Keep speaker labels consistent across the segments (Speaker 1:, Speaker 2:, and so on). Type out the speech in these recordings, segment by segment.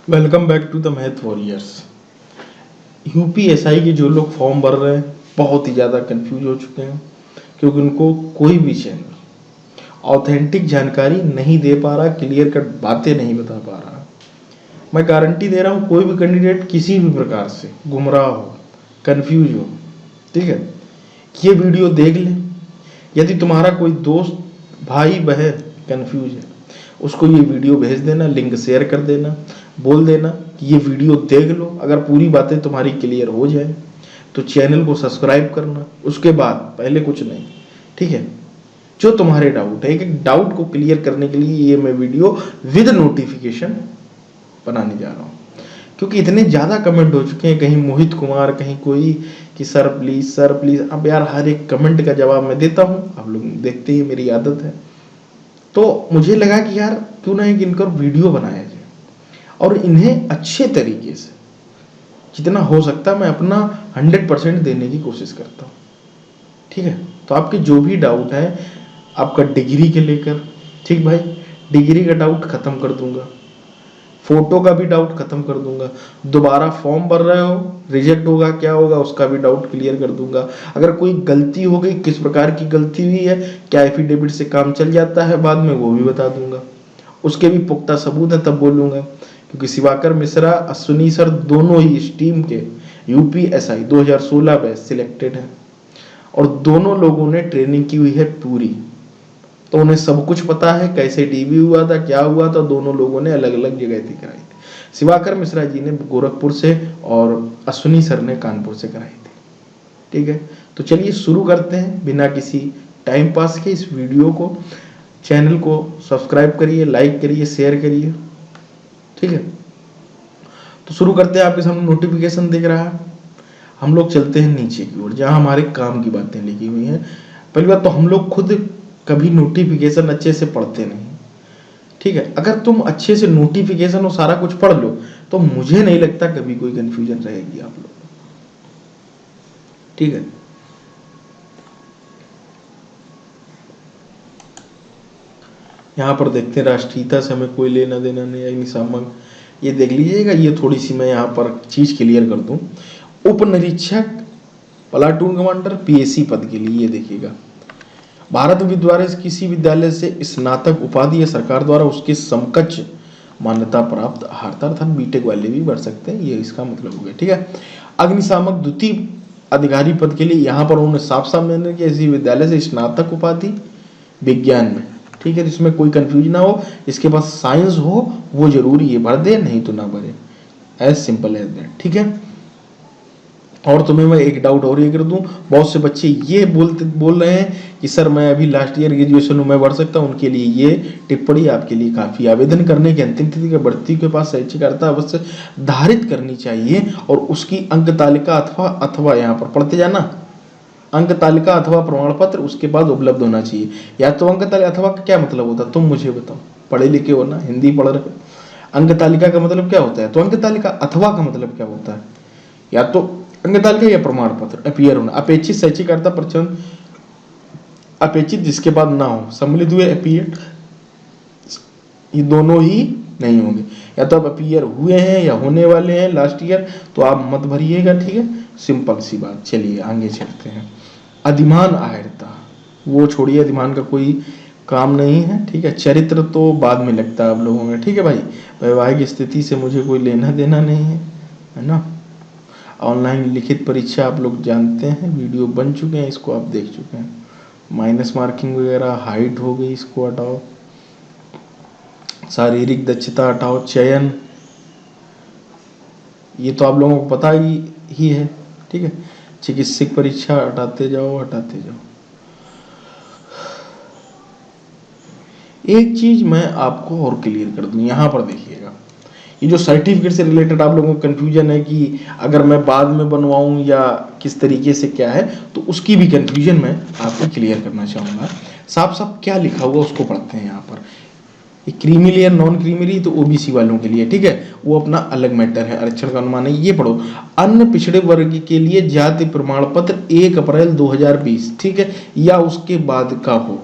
Speaker 1: Welcome back to the math warriors. UPSI के जो लोग फॉर्म भर रहे हैं बहुत ही ज़्यादा कंफ्यूज हो चुके हैं, क्योंकि उनको कोई भी चैनल ऑथेंटिक जानकारी नहीं दे पा रहा, क्लियर कट बातें नहीं बता पा रहा। मैं गारंटी दे रहा हूँ, कोई भी कैंडिडेट किसी भी प्रकार से गुमराह हो, कंफ्यूज हो, ठीक है, ये वीडियो देख ले। यदि तुम्हारा कोई दोस्त भाई बहन कंफ्यूज है, उसको ये वीडियो भेज देना, लिंक शेयर कर देना, बोल देना कि ये वीडियो देख लो। अगर पूरी बातें तुम्हारी क्लियर हो जाए तो चैनल को सब्सक्राइब करना। उसके बाद पहले कुछ नहीं, ठीक है, जो तुम्हारे डाउट है, एक एक डाउट को क्लियर करने के लिए ये मैं वीडियो विद नोटिफिकेशन बनाने जा रहा हूँ। क्योंकि इतने ज़्यादा कमेंट हो चुके हैं, कहीं मोहित कुमार, कहीं कोई कि सर प्लीज़। अब यार हर एक कमेंट का जवाब मैं देता हूँ, आप लोग देखते ही, मेरी आदत है। तो मुझे लगा कि यार क्यों ना एक इनका वीडियो बनाया जाए और इन्हें अच्छे तरीके से जितना हो सकता है मैं अपना 100% देने की कोशिश करता हूँ, ठीक है। तो आपके जो भी डाउट है, आपका डिग्री के लेकर, ठीक भाई, डिग्री का डाउट खत्म कर दूंगा, फोटो का भी डाउट खत्म कर दूंगा, दोबारा फॉर्म भर रहे हो, रिजेक्ट होगा क्या होगा उसका भी डाउट क्लियर कर दूंगा। अगर कोई गलती हो गई, किस प्रकार की गलती हुई है, क्या एफिडेविट से काम चल जाता है बाद में, वो भी बता दूंगा। उसके भी पुख्ता सबूत है तब बोलूंगा, क्योंकि शिवाकर मिश्रा, अश्विनी सर दोनों ही इस टीम के यूपीएसआई 2016 बैच सिलेक्टेड हैं और दोनों लोगों ने ट्रेनिंग की हुई है पूरी, तो उन्हें सब कुछ पता है, कैसे टीवी हुआ था, क्या हुआ था। दोनों लोगों ने अलग अलग जगह थी कराई थी। शिवाकर मिश्रा जी ने गोरखपुर से और अश्विनी सर ने कानपुर से कराई थी, ठीक है। तो चलिए शुरू करते हैं बिना किसी टाइम पास के इस वीडियो को। चैनल को सब्सक्राइब करिए, लाइक करिए, शेयर करिए, ठीक है। तो शुरू करते हैं। आपके सामने नोटिफिकेशन दिख रहा है। हम लोग चलते हैं नीचे की ओर, जहां हमारे काम की बातें लिखी हुई हैं। पहली बात तो हम लोग खुद कभी नोटिफिकेशन अच्छे से पढ़ते नहीं, ठीक है। अगर तुम अच्छे से नोटिफिकेशन और सारा कुछ पढ़ लो तो मुझे नहीं लगता कभी कोई कंफ्यूजन रहेगी आप लोग, ठीक है। यहाँ पर देखते हैं, राष्ट्रीयता से हमें कोई लेना देना नहीं, अग्निशामक, ये देख लीजिएगा। ये थोड़ी सी मैं यहाँ पर चीज क्लियर कर दूं। उप निरीक्षक, प्लाटून कमांडर, पीएसी पद के लिए ये देखिएगा, भारत द्वारा किसी विद्यालय से स्नातक उपाधि या सरकार द्वारा उसके समकक्ष मान्यता प्राप्त अर्थात बीटेक वाले भी बढ़ सकते हैं, ये इसका मतलब हो गया, ठीक है। अग्निशामक द्वितीय अधिकारी पद के लिए यहाँ पर उन्होंने साफ साफ मैंने कि इसी विद्यालय से स्नातक उपाधि विज्ञान में, ठीक है। इसमें कोई कंफ्यूजन ना हो, इसके पास साइंस हो वो जरूरी है, भर दे नहीं तो ना भरे, एज सिंपल एज दैट, ठीक है। और तुम्हें मैं एक डाउट और ये कर दूं, बहुत से बच्चे ये बोल रहे हैं कि सर मैं अभी लास्ट ईयर ग्रेजुएशन हूँ, मैं बढ़ सकता हूँ। उनके लिए ये टिप्पणी आपके लिए काफी। आवेदन करने की अंतिम तिथि के बढ़ती के पास शैक्षिक अर्हता अवश्य धारित करनी चाहिए और उसकी अंक तालिका अथवा यहाँ पर पढ़ते जाना, अंक तालिका अथवा प्रमाण पत्र उसके बाद उपलब्ध होना चाहिए। या तो अंक तालिका अथवा का क्या मतलब होता है तुम मुझे बताओ, पढ़े लिखे हो ना, हिंदी पढ़ रहे हो। अंक तालिका का मतलब क्या होता है, तो अंक तालिका अथवा का मतलब क्या होता है, या तो अंक तालिका या प्रमाण पत्र अपीयर होना। अपेक्षित शैक्षिक अर्हता प्रचलन, अपेक्षित जिसके बाद ना हो, सम्मिलित हुए अपीयर, ये दोनों ही नहीं होंगे। या तो आप अपीयर हुए हैं या होने वाले हैं लास्ट ईयर, तो आप मत भरिएगा, ठीक है, सिंपल सी बात। चलिए आगे चलते हैं। अधिमान आयरता वो छोड़िए, अधिमान का कोई काम नहीं है, ठीक है। चरित्र तो बाद में लगता है आप लोगों में, ठीक है भाई। वैवाहिक स्थिति से मुझे कोई लेना देना नहीं है ना। ऑनलाइन लिखित परीक्षा आप लोग जानते हैं, वीडियो बन चुके हैं, इसको आप देख चुके हैं। माइनस मार्किंग वगैरह, हाइट हो गई, इसको हटाओ। शारीरिक दक्षता हटाओ, चयन ये तो आप लोगों को पता ही है, ठीक है। चिकित्सक परीक्षा हटाते जाओ हटाते जाओ। एक चीज मैं आपको और क्लियर कर दूं, यहां पर देखिएगा, ये जो सर्टिफिकेट से रिलेटेड आप लोगों को कंफ्यूजन है कि अगर मैं बाद में बनवाऊं या किस तरीके से क्या है, तो उसकी भी कंफ्यूजन मैं आपको क्लियर करना चाहूंगा। साफ साफ क्या लिखा हुआ उसको पढ़ते हैं यहाँ पर। Creamy layer, non creamy layer तो ओबीसी वालों के लिए, ठीक है, वो अपना अलग मैटर है, आरक्षण का अनुमान है। ये पढ़ो, अन्य पिछड़े वर्ग के लिए जाति प्रमाण पत्र 1 अप्रैल 2020, ठीक है, या उसके बाद का हो,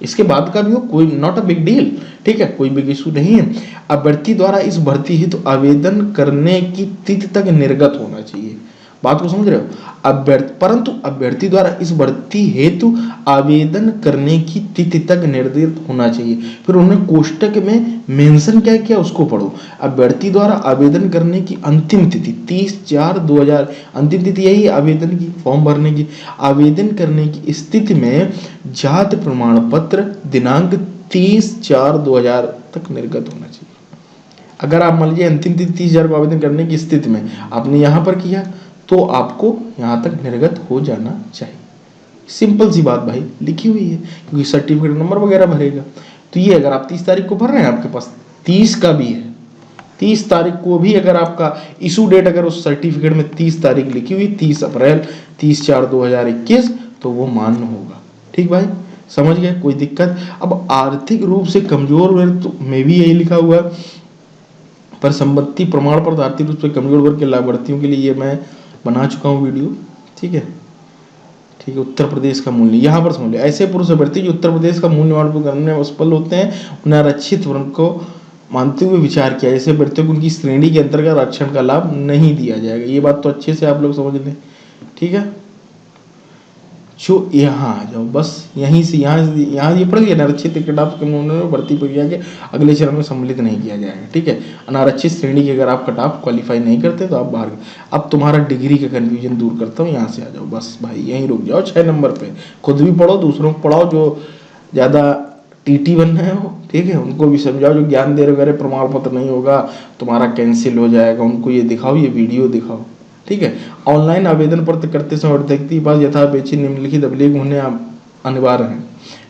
Speaker 1: इसके बाद का भी हो, कोई नॉट अ बिग डील, ठीक है, कोई बिग इशू नहीं है। अभ्यर्थी द्वारा इस भर्ती हेतु आवेदन करने की तिथि तक निर्गत होना चाहिए। बात को समझ रहे हो? परंतु अभ्यर्थी द्वारा इस भर्ती हेतु आवेदन करने की तिथि तक निर्धारित होना चाहिए। फिर उन्होंने कोष्टक में मेंशन क्या किया उसको पढ़ो। अभ्यर्थी द्वारा आवेदन करने की अंतिम तिथि 30/4/2000, अंतिम तिथि यही है आवेदन की, फॉर्म भरने की। आवेदन करने की स्थिति में जाति प्रमाण पत्र दिनांक 30/4/2000 तक निर्गत होना चाहिए। अगर आप मान लीजिए अंतिम तिथि 30/4 को आवेदन करने की स्थिति में आपने यहाँ पर किया तो आपको यहाँ तक निर्गत हो जाना चाहिए। सिंपल सी बात भाई लिखी हुई है, क्योंकि सर्टिफिकेट नंबर वगैरह भरेगा। तो ये अगर आप 30 तारीख को भर रहे हैं, आपके पास 30 का भी है, 30 तारीख को भी अगर आपका इशू डेट अगर उस सर्टिफिकेट में 30 तारीख लिखी हुई 30 अप्रैल 30/4/2021 तो वो मान्य होगा। ठीक भाई, समझ गए? कोई दिक्कत? अब आर्थिक रूप से कमजोर वर्ग तो में भी यही लिखा हुआ है, पर संपत्ति प्रमाण पत्र आर्थिक रूप से कमजोर वर्ग के लाभार्थियों के लिए ये मैं बना चुका हूँ वीडियो। ठीक है, ठीक है। उत्तर प्रदेश का मूल्य यहाँ पर समझ लो, ऐसे पुरुष अभ्यर्थी जो उत्तर प्रदेश का मूल्य निर्माण करने में असफल होते हैं उन्हें आरक्षित वर्ग को मानते हुए विचार किया, ऐसे अभ्यर्थियों को उनकी श्रेणी के अंतर्गत आरक्षण का लाभ नहीं दिया जाएगा। ये बात तो अच्छे से आप लोग समझ लें। ठीक है, जो यहाँ आ जाओ, बस यहीं से यहाँ ये पढ़ लिया, अनारक्षित कटाप के में भर्ती प्रक्रिया के अगले चरण में सम्मिलित नहीं किया जाएगा। ठीक है, अनारक्षित श्रेणी के अगर आप कटाप क्वालिफाई नहीं करते तो आप बाहर। अब तुम्हारा डिग्री का कंफ्यूजन दूर करता हूँ, यहाँ से आ जाओ, बस भाई यहीं रुक जाओ। 6 नंबर पे खुद भी पढ़ो, दूसरों को पढ़ाओ, जो ज़्यादा टीटी बनना है हो, ठीक है, उनको भी समझाओ। जो ज्ञान दे रहे प्रमाण पत्र नहीं होगा तुम्हारा कैंसिल हो जाएगा, उनको ये दिखाओ, ये वीडियो दिखाओ। ठीक है, ऑनलाइन आवेदन पत्र करते समय अभ्यर्थी के पास यथापेक्षित निम्नलिखित अभिलेख होने अनिवार्य है।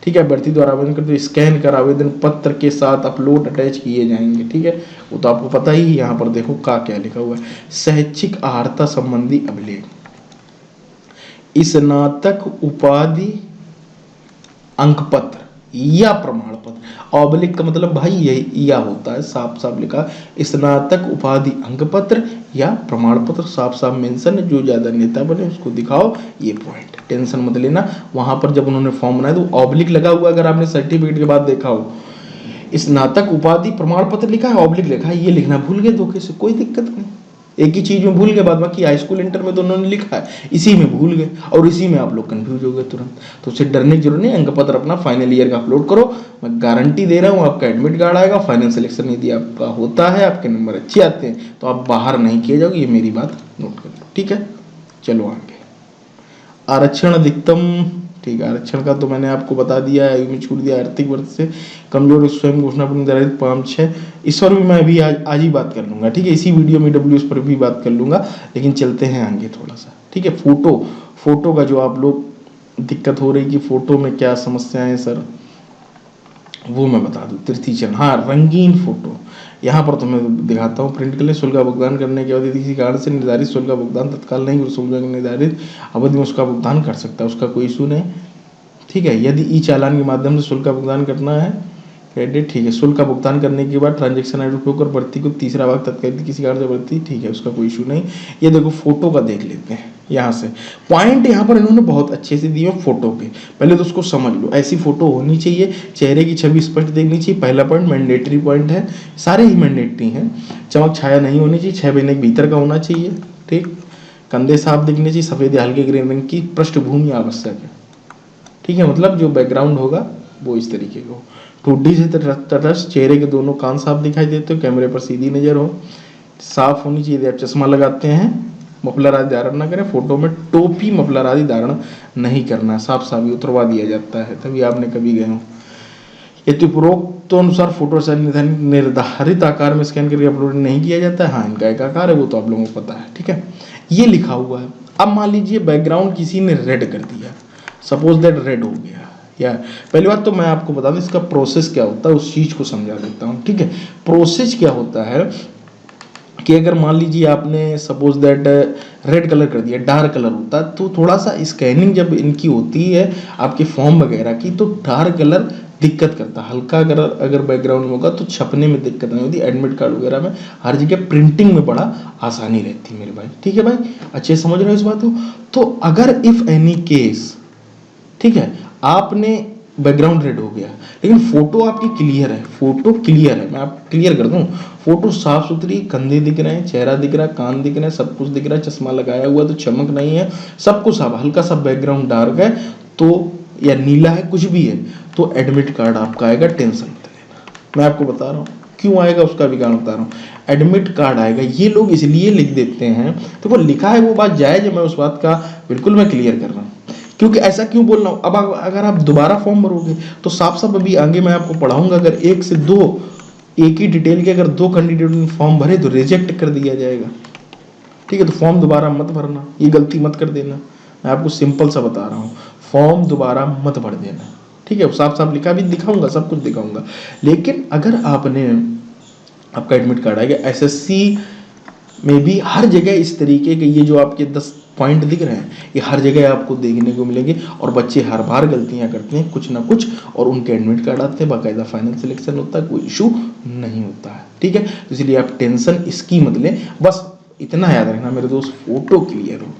Speaker 1: ठीक है, अभ्यर्थी द्वारा आवेदन करते स्कैन कर आवेदन पत्र के साथ अपलोड अटैच किए जाएंगे। ठीक है, वो तो आपको पता ही। यहाँ पर देखो क्या लिखा हुआ है, शैक्षिक अर्हता संबंधी अभिलेख, स्नातक उपाधि अंक पत्र या प्रमाण पत्र। ऑब्लिक का मतलब भाई यही या होता है, साफ साफ लिखा, स्नातक उपाधि अंक पत्र या प्रमाण पत्र, साफ साफ मेंशन है। जो ज्यादा नेता बने उसको दिखाओ, ये पॉइंट टेंशन मत लेना। वहां पर जब उन्होंने फॉर्म बनाया तो ऑब्लिक लगा हुआ, अगर आपने सर्टिफिकेट के बाद देखा हो, स्नातक उपाधि प्रमाण पत्र लिखा है, ऑब्लिक लिखा है, ये लिखना भूल गए धोखे से, कोई दिक्कत नहीं। एक ही चीज में भूल गए, बाद बाकी हाई स्कूल इंटर में तो उन्होंने लिखा है, इसी में भूल गए और इसी में आप लोग कंफ्यूज हो गए तुरंत। तो उससे डरने की जरूरत नहीं, अंक पत्र अपना फाइनल ईयर का अपलोड करो। मैं गारंटी दे रहा हूँ आपका एडमिट कार्ड आएगा, फाइनल सिलेक्शन यदि आपका होता है, आपके नंबर अच्छे आते हैं तो आप बाहर नहीं किए जाओगे, ये मेरी बात नोट कर लो। ठीक है, चलो आगे। आरक्षण अधिकतम, ठीक है, आरक्षण का तो मैंने आपको बता दिया है, आयु में छूट दिया। आर्थिक वर्ग से कमजोर स्वयं घोषणा पर निर्धारित 5-6, इस पर भी मैं अभी आज ही बात कर लूंगा। ठीक है, इसी वीडियो में डब्ल्यू पर भी बात कर लूंगा, लेकिन चलते हैं आगे थोड़ा सा। ठीक है, फोटो का जो आप लोग दिक्कत हो रही कि फोटो में क्या समस्याएं सर, वो मैं बता दूं। तृतीय चरण, हाँ, रंगीन फोटो। यहाँ पर तो मैं दिखाता हूँ, प्रिंट के लिए शुल्क का भुगतान करने के बाद किसी कारण से निर्धारित शुल्क का भुगतान तत्काल नहीं, शुल्क निर्धारित अवधि में उसका भुगतान कर सकता है, उसका कोई इशू नहीं। ठीक है, यदि ई चालान के माध्यम से शुल्क का भुगतान करना है, क्रेडिट, ठीक है, शुल्क का भुगतान करने के बाद ट्रांजेक्शन आई डी उपयोग कर भर्ती को तीसरा भाग तत्काल किसी कारण से भर्ती, ठीक है, उसका कोई इशू नहीं। ये देखो फोटो का देख लेते हैं, यहाँ से पॉइंट यहाँ पर इन्होंने बहुत अच्छे से दिए फोटो के, पहले तो उसको समझ लो। ऐसी फोटो होनी चाहिए, चेहरे की छवि स्पष्ट देखनी चाहिए, पहला पॉइंट मैंडेटरी पॉइंट है, सारे ही मैंडेटरी हैं। चमक छाया नहीं होनी चाहिए, 6 महीने के भीतर का होना चाहिए। ठीक, कंधे साफ दिखने चाहिए, सफेद या हल्के ग्रीन रंग की पृष्ठभूमि आवश्यक है। ठीक है, मतलब जो बैकग्राउंड होगा वो इस तरीके का हो। ठुड्डी से तटस्थ, चेहरे के दोनों कान साफ दिखाई देते हो, कैमरे पर सीधी नजर हो, साफ होनी चाहिए। आप चश्मा लगाते हैं, मफलर आदि धारण न करें, फोटो में टोपी मफलर आदि धारण नहीं करना, साफ साफ ही उतरवा दिया जाता है, तभी आपने कभी गए हो। यदि उपरोक्त अनुसार फोटो निर्धारित आकार में स्कैन करके अपलोड नहीं किया जाता है, हाँ, इनका एक आकार है, वो तो आप लोगों को पता है। ठीक है, ये लिखा हुआ है। अब मान लीजिए बैकग्राउंड किसी ने रेड कर दिया, सपोज दैट रेड हो गया, या पहली बात तो मैं आपको बता दूं इसका प्रोसेस क्या होता है, उस चीज को समझा देता हूँ। ठीक है, प्रोसेस क्या होता है कि अगर मान लीजिए आपने सपोज दैट रेड कलर कर दिया, डार्क कलर होता है, तो थोड़ा सा स्कैनिंग जब इनकी होती है आपके फॉर्म वगैरह की, तो डार्क कलर दिक्कत करता है। हल्का अगर बैकग्राउंड में होगा तो छपने में दिक्कत नहीं होती, एडमिट कार्ड वगैरह में, हर जगह प्रिंटिंग में बड़ा आसानी रहती है मेरे भाई। ठीक है भाई, अच्छे समझ रहे हो इस बात को। तो अगर इफ एनी केस, ठीक है, आपने बैकग्राउंड रेड हो गया, लेकिन फोटो आपकी क्लियर है, फोटो क्लियर है, मैं आप क्लियर कर दूं, फोटो साफ सुथरी, कंधे दिख रहे हैं, चेहरा दिख रहा है, कान दिख रहे हैं, सब कुछ दिख रहा है, चश्मा लगाया हुआ तो चमक नहीं है, सब कुछ साफ, हल्का सा बैकग्राउंड डार्क है तो या नीला है, कुछ भी है तो एडमिट कार्ड आपका आएगा, टेंशन मत लेना। मैं आपको बता रहा हूँ क्यों आएगा, उसका भी कारण बता रहा हूँ। एडमिट कार्ड आएगा, ये लोग इसलिए लिख देते हैं, तो वो लिखा है वो बात जायज है, मैं उस बात का बिल्कुल मैं क्लियर कर रहा हूँ। क्योंकि ऐसा क्यों बोल रहा हूँ, अब अगर आप दोबारा फॉर्म भरोगे तो साफ साफ अभी आगे मैं आपको पढ़ाऊंगा, अगर एक से दो एक ही डिटेल के अगर दो कैंडिडेट ने फॉर्म भरे तो रिजेक्ट कर दिया जाएगा। ठीक है, तो फॉर्म दोबारा मत भरना, ये गलती मत कर देना, मैं आपको सिंपल सा बता रहा हूँ, फॉर्म दोबारा मत भर देना। ठीक है, साफ साफ लिखा भी दिखाऊंगा, सब कुछ दिखाऊंगा। लेकिन अगर आपने, आपका एडमिट कार्ड आएगा, एसएससी में भी हर जगह इस तरीके के ये जो आपके 10 पॉइंट दिख रहे हैं, ये हर जगह आपको देखने को मिलेंगे, और बच्चे हर बार गलतियां करते हैं कुछ ना कुछ, और उनके एडमिट कार्ड आते हैं, बाकायदा फाइनल सिलेक्शन होता है, कोई इशू नहीं होता है। ठीक है, तो इसलिए आप टेंशन इसकी मत लें, बस इतना याद रखना मेरे दोस्त, फोटो क्लियर हो,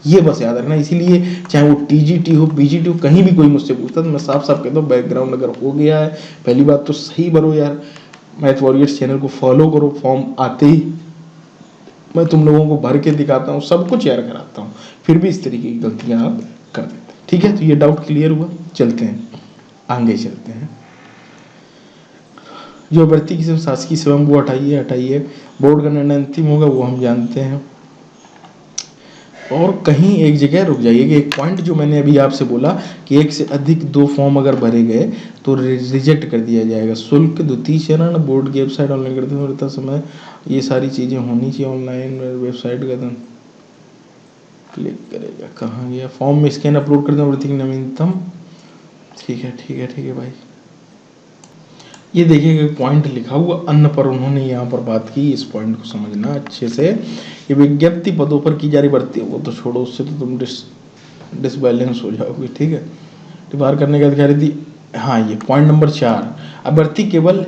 Speaker 1: ये बस याद रखना। इसीलिए चाहे वो टीजीटी हो, पीजीटी हो, कहीं भी कोई मुझसे पूछता तो मैं साफ साफ कहता हूँ, बैकग्राउंड अगर हो गया है, पहली बात तो सही भरो यार, मैथ वॉरियर्स चैनल को फॉलो करो, फॉर्म आते ही मैं तुम लोगों को भर के दिखाता हूँ, सब कुछ यार कराता हूँ, फिर भी इस तरीके की गलतियां आप कर देते हैं। ठीक है, तो ये डाउट क्लियर हुआ, चलते हैं आगे, चलते हैं। जो अभ्यर्थी की शासकीय सेवा वो हटाइए, बोर्ड का निर्णय अंतिम होगा वो हम जानते हैं। और कहीं एक जगह रुक जाइए कि एक पॉइंट जो मैंने अभी आपसे बोला कि एक से अधिक 2 फॉर्म अगर भरे गए तो रिजेक्ट कर दिया जाएगा। शुल्क, द्वितीय चरण, बोर्ड की वेबसाइट ऑनलाइन करते समय ये सारी चीज़ें होनी चाहिए, ऑनलाइन वेबसाइट का क्लिक करेगा, कहाँ गया, फॉर्म में स्कैन अपलोड कर दें, नवीनतम। ठीक है भाई, ये देखिए पॉइंट लिखा हुआ अन्न पर उन्होंने यहाँ पर बात की, इस पॉइंट को समझना अच्छे से। ये विज्ञप्ति पदों पर की जा रही भर्ती, वो तो छोड़ो, उससे तो तुम डिसबैलेंस हो जाओगे। ठीक है, बाहर करने का अधिकारी थी। हाँ, ये पॉइंट नंबर 4, अभ्यर्थी केवल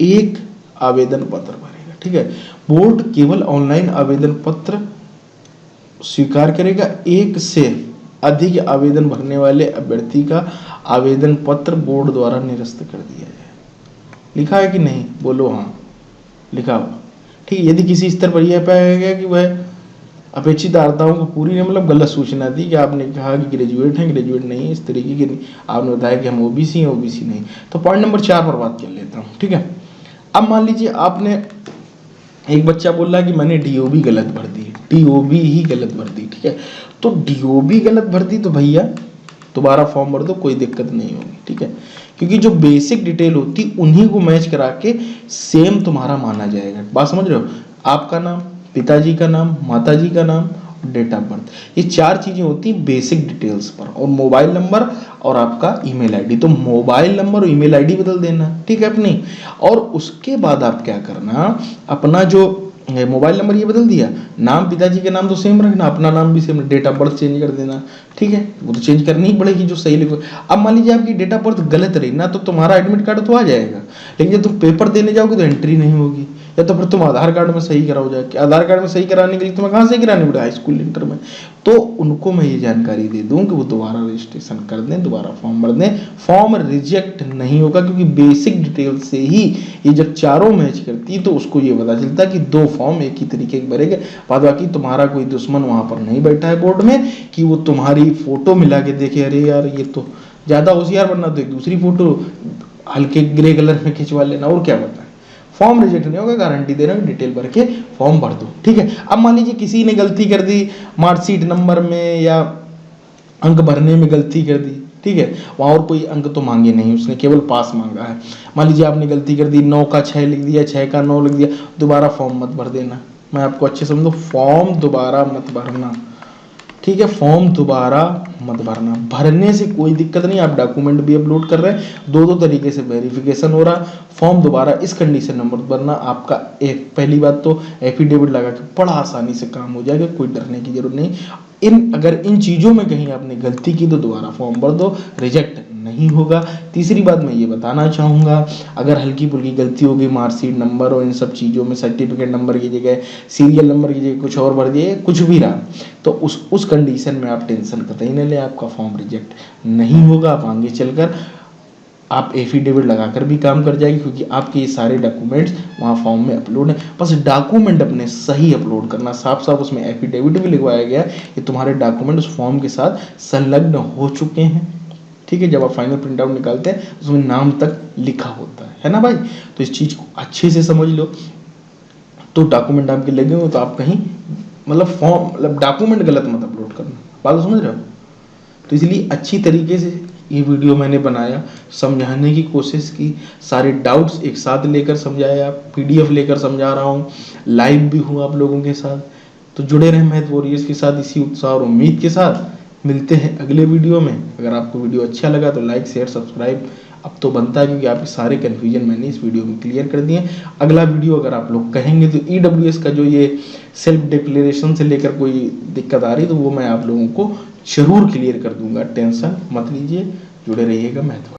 Speaker 1: एक आवेदन पत्र भरेगा। ठीक है, बोर्ड केवल ऑनलाइन आवेदन पत्र स्वीकार करेगा, एक से अधिक आवेदन भरने वाले अभ्यर्थी का आवेदन पत्र बोर्ड द्वारा निरस्त कर दिया जाए। लिखा है कि नहीं, बोलो हाँ, लिखा हुआ। ठीक है, यदि किसी स्तर पर यह पाया गया कि वह अपेक्षित अर्हताओं को पूरी नहीं, मतलब गलत सूचना दी कि आपने कहा कि ग्रेजुएट हैं, ग्रेजुएट नहीं है, इस तरीके की आपने बताया कि हम ओबीसी हैं, ओबीसी नहीं, तो पॉइंट नंबर 4 पर बात कर लेता हूँ। ठीक है, अब मान लीजिए आपने, एक बच्चा बोल रहा है कि मैंने डीओबी गलत भर दी, डीओबी ही गलत भर दी। ठीक है, तो डीओबी गलत भर दी तो भैया दोबारा फॉर्म भर दो, कोई दिक्कत नहीं होगी। ठीक है, क्योंकि जो बेसिक डिटेल होती उन्हीं को मैच करा के सेम तुम्हारा माना जाएगा। बात समझ रहे हो, आपका नाम, पिताजी का नाम, माताजी का नाम, डेट ऑफ बर्थ, ये 4 चीजें होती बेसिक डिटेल्स पर, और मोबाइल नंबर और आपका ईमेल आईडी। तो मोबाइल नंबर और ईमेल आईडी बदल देना, ठीक है अपनी, और उसके बाद आप क्या करना, अपना जो मोबाइल नंबर ये बदल दिया, नाम पिताजी के नाम तो सेम रखना, अपना नाम भी same, date of birth change कर देना। ठीक है, वो तो चेंज करनी ही पड़ेगी जो सही लिखो। अब मान लीजिए आपकी डेट ऑफ बर्थ गलत रही ना, तो तुम्हारा एडमिट कार्ड तो आ जाएगा, लेकिन जब तुम पेपर देने जाओगे तो एंट्री नहीं होगी, या तो फिर तुम आधार कार्ड में सही कराओ जाके। आधार कार्ड में सही कराने के लिए तुम्हें कहाँ से करानी पड़े, हाई स्कूल इंटर में। तो उनको मैं ये जानकारी दे दूं कि वो दोबारा रजिस्ट्रेशन कर दें, दोबारा फॉर्म भर दें, फॉर्म रिजेक्ट नहीं होगा, क्योंकि बेसिक डिटेल से ही ये जब चारों मैच करती तो उसको ये पता चलता कि 2 फॉर्म एक ही तरीके के भरेंगे। बाद बाकी तुम्हारा कोई दुश्मन वहां पर नहीं बैठा है बोर्ड में कि वो तुम्हारी फोटो मिला के देखे, अरे यार ये तो ज्यादा होशियार बनना, तो एक दूसरी फोटो हल्के ग्रे कलर में खिंचवा लेना, और क्या बताएं। फॉर्म रिजेक्ट नहीं होगा, गारंटी दे रहा हूँ, डिटेल भर के फॉर्म भर दो। ठीक है, अब मान लीजिए किसी ने गलती कर दी, मार्कशीट नंबर में या अंक भरने में गलती कर दी। ठीक है, वहाँ और कोई अंक तो मांगे नहीं, उसने केवल पास मांगा है। मान लीजिए आपने गलती कर दी, 9 का 6 लिख दिया, 6 का 9 लिख दिया, दोबारा फॉर्म मत भर देना। मैं आपको अच्छे समझो, फॉर्म दोबारा मत भरना। ठीक है, फॉर्म दोबारा मत भरना, भरने से कोई दिक्कत नहीं, आप डॉक्यूमेंट भी अपलोड कर रहे हैं, 2 तरीके से वेरिफिकेशन हो रहा। फॉर्म दोबारा इस कंडीशन में मत भरना, आपका एक पहली बात तो एफिडेविट लगा के बड़ा आसानी से काम हो जाएगा, कोई डरने की जरूरत नहीं। अगर इन चीज़ों में कहीं आपने गलती की तो दोबारा फॉर्म भर दो, रिजेक्ट नहीं होगा। तीसरी बात मैं ये बताना चाहूँगा, अगर हल्की फुल्की गलती होगी, मार्कशीट नंबर और इन सब चीज़ों में सर्टिफिकेट नंबर की जगह सीरियल नंबर की जगह कुछ और भर दिए, कुछ भी रहा, तो उस कंडीशन में आप टेंशन कतई न लें, आपका फॉर्म रिजेक्ट नहीं होगा। आप आगे चलकर आप एफिडेविट लगाकर भी काम कर जाएगी, क्योंकि आपके ये सारे डॉक्यूमेंट्स वहाँ फॉर्म में अपलोड है। बस डॉक्यूमेंट अपने सही अपलोड करना, साफ साफ उसमें एफिडेविट भी लिखवाया गया कि तुम्हारे डॉक्यूमेंट उस फॉर्म के साथ संलग्न हो चुके हैं। ठीक है, जब आप फाइनल प्रिंट आउट निकालते हैं उसमें नाम तक लिखा होता है ना भाई। तो इस चीज़ को अच्छे से समझ लो। तो डॉक्यूमेंट आपके लगे हो तो आप कहीं मतलब फॉर्म मतलब डॉक्यूमेंट गलत मत अपलोड करना, बात समझ रहे हो। तो इसलिए अच्छी तरीके से ये वीडियो मैंने बनाया, समझाने की कोशिश की, सारे डाउट्स एक साथ लेकर समझाया, पीडीएफ लेकर समझा रहा हूँ, लाइव भी हूँ आप लोगों के साथ। तो जुड़े रहें मैथ वॉरियर्स के साथ इसी उत्साह और उम्मीद के साथ। मिलते हैं अगले वीडियो में। अगर आपको वीडियो अच्छा लगा तो लाइक शेयर सब्सक्राइब अब तो बनता है, क्योंकि आपके सारे कन्फ्यूजन मैंने इस वीडियो में क्लियर कर दिए। अगला वीडियो अगर आप लोग कहेंगे तो EWS का जो ये सेल्फ डिक्लेरेशन से लेकर कोई दिक्कत आ रही तो वो मैं आप लोगों को जरूर क्लियर कर दूंगा, टेंशन मत लीजिए। जुड़े रहिएगा मैथ।